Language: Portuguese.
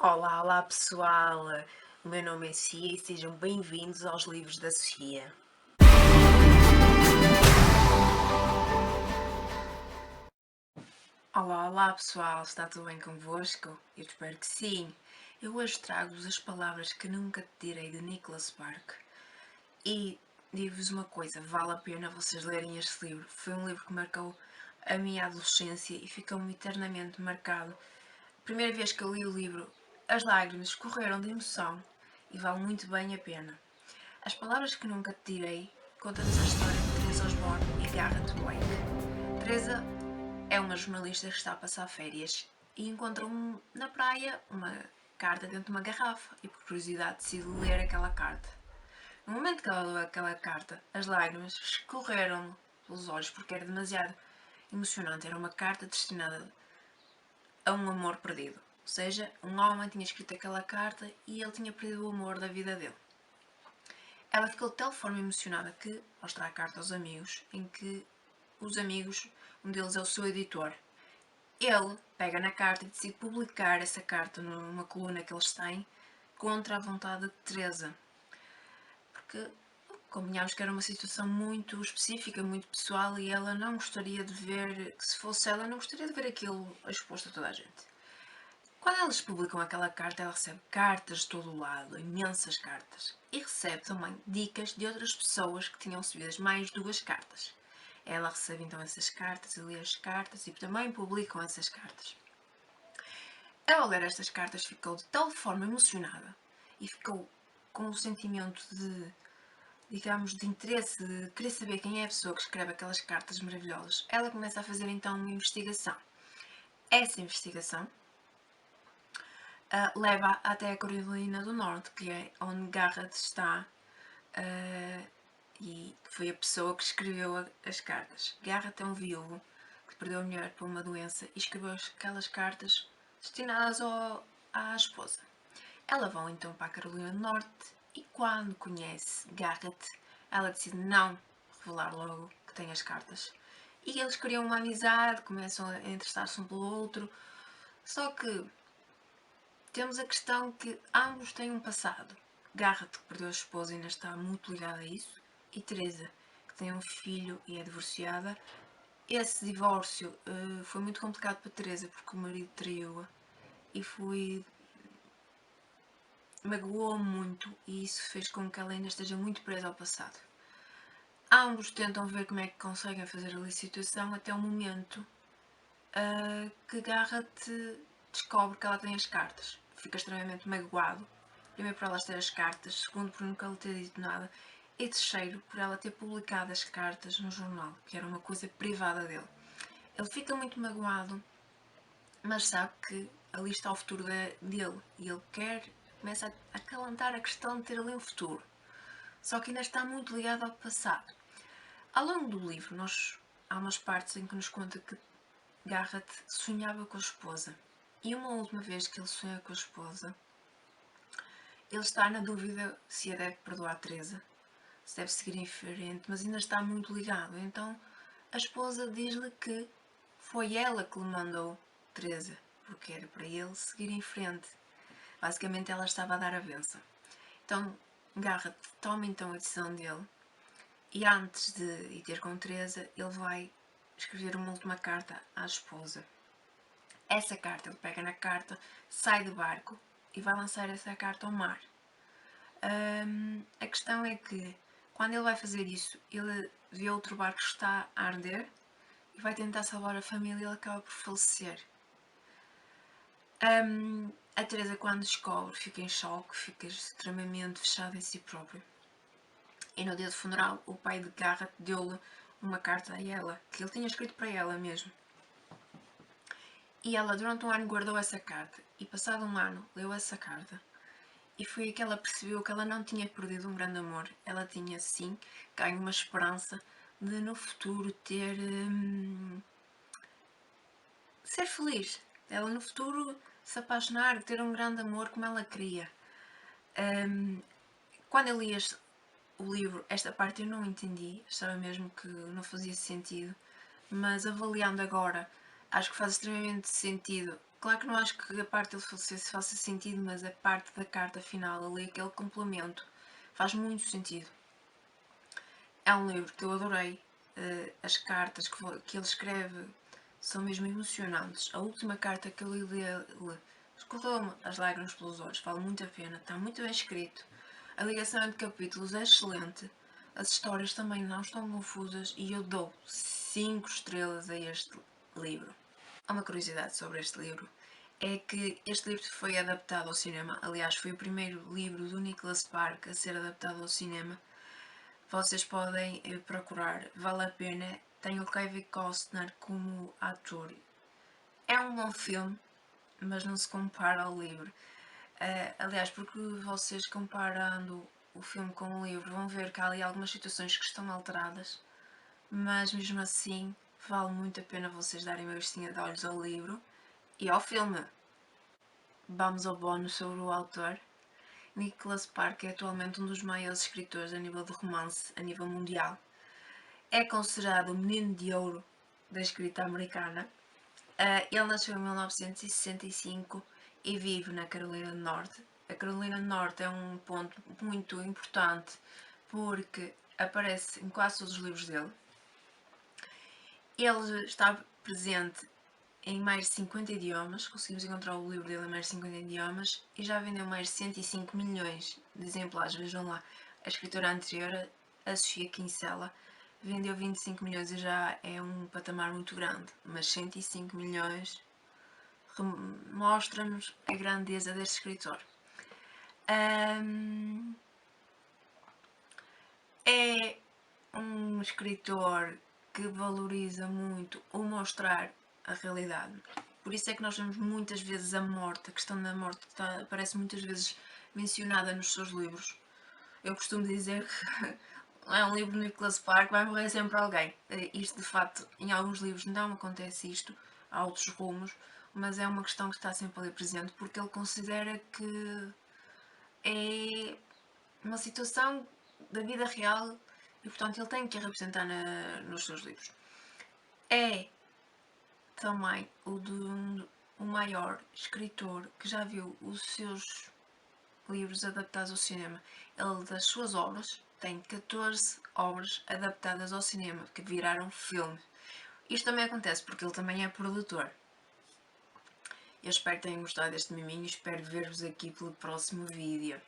Olá, olá pessoal! O meu nome é Cia e sejam bem-vindos aos livros da Sofia. Olá, olá pessoal! Está tudo bem convosco? Eu espero que sim! Eu hoje trago-vos As Palavras que Nunca Te Direi de Nicholas Spark e digo-vos uma coisa, vale a pena vocês lerem este livro. Foi um livro que marcou a minha adolescência e ficou-me eternamente marcado. A primeira vez que eu li o livro, as lágrimas escorreram de emoção e vale muito bem a pena. As Palavras que Nunca Te Direi conta-nos a história de Teresa Osborne e Garrett Blake. Teresa é uma jornalista que está a passar férias e encontra na praia uma carta dentro de uma garrafa e por curiosidade decide ler aquela carta. No momento que ela leu aquela carta, as lágrimas escorreram pelos olhos porque era demasiado emocionante. Era uma carta destinada a um amor perdido. Ou seja, um homem tinha escrito aquela carta e ele tinha perdido o amor da vida dele. Ela ficou de tal forma emocionada que mostra a carta aos amigos, em que os amigos, um deles é o seu editor. Ele pega na carta e decide publicar essa carta numa coluna que eles têm contra a vontade de Teresa. Porque convenhamos que era uma situação muito específica, muito pessoal e ela não gostaria de ver, que se fosse ela, não gostaria de ver aquilo exposto a toda a gente. Quando eles publicam aquela carta, ela recebe cartas de todo o lado, imensas cartas, e recebe também dicas de outras pessoas que tinham recebido as mais duas cartas. Ela recebe então essas cartas e lê as cartas e também publicam essas cartas. Ela, ao ler estas cartas, ficou de tal forma emocionada e ficou com um sentimento de, digamos, de interesse, de querer saber quem é a pessoa que escreve aquelas cartas maravilhosas. Ela começa a fazer então uma investigação. Essa investigação leva até a Carolina do Norte, que é onde Garrett está e que foi a pessoa que escreveu as cartas. Garrett é um viúvo que perdeu a mulher por uma doença e escreveu aquelas cartas destinadas à esposa. Ela vão então para a Carolina do Norte e quando conhece Garrett, ela decide não revelar logo que tem as cartas. E eles criam uma amizade, começam a interessar-se um pelo outro, só que temos a questão que ambos têm um passado. Garrett, que perdeu a esposa e ainda está muito ligada a isso, e Teresa, que tem um filho e é divorciada. Esse divórcio foi muito complicado para Teresa porque o marido traiu-a e magoou muito e isso fez com que ela ainda esteja muito presa ao passado. Ambos tentam ver como é que conseguem fazer ali a situação até o momento que Garrett descobre que ela tem as cartas. Fica extremamente magoado. Primeiro por ela ter as cartas, segundo por nunca lhe ter dito nada, e terceiro por ela ter publicado as cartas no jornal, que era uma coisa privada dele. Ele fica muito magoado, mas sabe que ali está o futuro dele e ele começa a acalentar a questão de ter ali um futuro. Só que ainda está muito ligado ao passado. Ao longo do livro, há umas partes em que nos conta que Garrett sonhava com a esposa. E uma última vez que ele sonha com a esposa, ele está na dúvida se a deve perdoar a Teresa, se deve seguir em frente, mas ainda está muito ligado. Então a esposa diz-lhe que foi ela que lhe mandou Teresa, porque era para ele seguir em frente. Basicamente ela estava a dar a benção. Então Garrett toma então a decisão dele e antes de ir ter com Teresa, ele vai escrever uma última carta à esposa. Essa carta, ele pega na carta, sai do barco e vai lançar essa carta ao mar. A questão é que, quando ele vai fazer isso, ele vê outro barco que está a arder e vai tentar salvar a família e ele acaba por falecer. A Teresa, quando descobre, fica em choque, fica extremamente fechada em si própria. E no dia do funeral, o pai de Garrett deu-lhe uma carta a ela, que ele tinha escrito para ela mesmo. E ela, durante um ano, guardou essa carta. E, passado um ano, leu essa carta. E foi aí que ela percebeu que ela não tinha perdido um grande amor. Ela tinha, sim, ganho uma esperança de, no futuro, ser feliz. Ela, no futuro, se apaixonar, ter um grande amor como ela queria. Quando eu li o livro, esta parte eu não entendi. Achava mesmo que não fazia sentido. Mas, avaliando agora, acho que faz extremamente sentido Claro que não acho que a parte dele falecer se faça sentido, mas a parte da carta final ali, aquele complemento, faz muito sentido. É um livro que eu adorei. As cartas que ele escreve são mesmo emocionantes. A última carta que eu li dele escorreu-me as lágrimas pelos olhos. Vale muito a pena. Está muito bem escrito. A ligação entre capítulos é excelente. As histórias também não estão confusas e eu dou 5 estrelas a este livro. Há uma curiosidade sobre este livro. É que este livro foi adaptado ao cinema. Aliás, foi o primeiro livro do Nicholas Sparks a ser adaptado ao cinema. Vocês podem procurar, vale a pena. Tem o Kevin Costner como ator. É um bom filme, mas não se compara ao livro. Aliás, porque vocês comparando o filme com o livro vão ver que há ali algumas situações que estão alteradas, mas mesmo assim vale muito a pena vocês darem uma vestinha de olhos ao livro e ao filme. Vamos ao bónus sobre o autor. Nicholas Sparks é atualmente um dos maiores escritores a nível de romance a nível mundial. É considerado o menino de ouro da escrita americana. Ele nasceu em 1965 e vive na Carolina do Norte. A Carolina do Norte é um ponto muito importante porque aparece em quase todos os livros dele. Ele está presente em mais de 50 idiomas, conseguimos encontrar o livro dele em mais de 50 idiomas e já vendeu mais de 105 milhões de exemplares. Vejam lá, a escritora anterior, a Sofia Kinsella, vendeu 25 milhões e já é um patamar muito grande, mas 105 milhões mostra-nos a grandeza deste escritor. É um escritor que valoriza muito o mostrar a realidade. Por isso é que nós vemos muitas vezes a morte, a questão da morte aparece muitas vezes mencionada nos seus livros. Eu costumo dizer que é um livro de Nicholas Sparks, vai morrer sempre alguém. Isto de facto, em alguns livros não acontece isto, há outros rumos, mas é uma questão que está sempre ali presente porque ele considera que é uma situação da vida real e portanto ele tem que a representar nos seus livros. É também o maior escritor que já viu os seus livros adaptados ao cinema. Ele, das suas obras, tem 14 obras adaptadas ao cinema que viraram filme. Isto também acontece porque ele também é produtor. Eu espero que tenham gostado deste miminho e espero ver-vos aqui pelo próximo vídeo.